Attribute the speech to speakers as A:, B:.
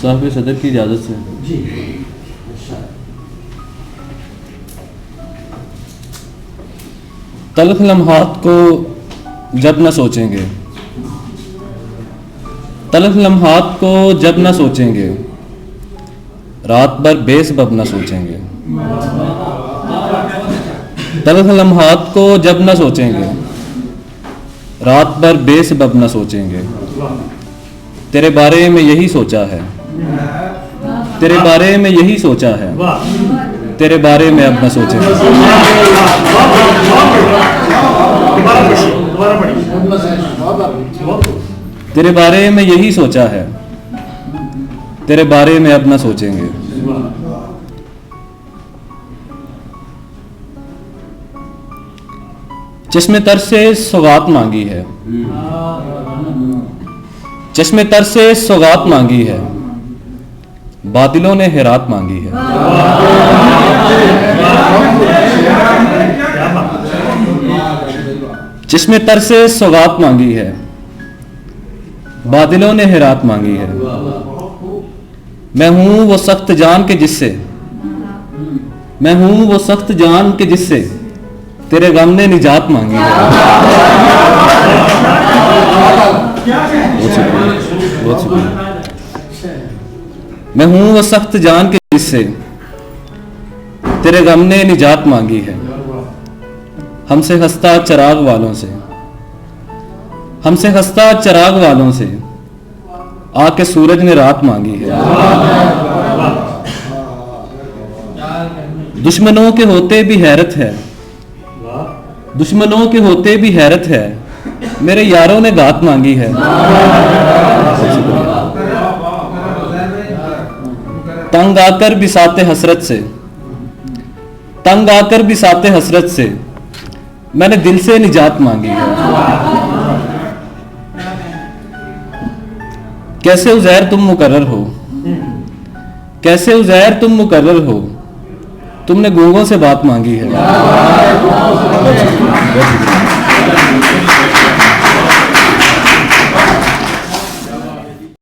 A: साहब सदर की इजाज़त से
B: जी।
A: तल्ख लम्हात को जब न सोचेंगे, तल्ख लम्हात को जब न सोचेंगे, रात भर बेसबब न सोचेंगे। तल्ख लम्हात को जब न सोचेंगे, रात भर बेसबब न सोचेंगे। तेरे बारे में यही सोचा है, तेरे बारे में यही सोचा है, तेरे बारे में अब न सोचेंगे। तेरे बारे में यही सोचा है, तेरे बारे में अब न सोचेंगे। चश्मे तर से सौगात मांगी है, चश्मे तर से सौगात मांगी है, बादलों ने हिरात मांगी है। चश्मे तर से सौगात मांगी है, बादलों ने हिरात मांगी है। मैं हूं वो सख्त जान के जिससे, मैं हूं वो सख्त जान के जिससे तेरे गम ने निजात मांगी है। बहुत शुक्रिया। मैं हूं वो सख्त जान के जिससे तेरे गम ने निजात मांगी है। हमसे हंसता चिराग वालों से, हमसे हंसता चिराग वालों से आके सूरज ने रात मांगी है। दुश्मनों के होते भी हैरत है, दुश्मनों के होते भी हैरत है, मेरे यारों ने गात मांगी है। तंग आकर बिसाते हसरत से, तंग आकर बिसाते हसरत से मैंने दिल से निजात मांगी है। कैसे उज़ैर तुम मुकर्रर हो, कैसे उज़ैर तुम मुकर्रर हो, तुमने गूंगों से बात मांगी है।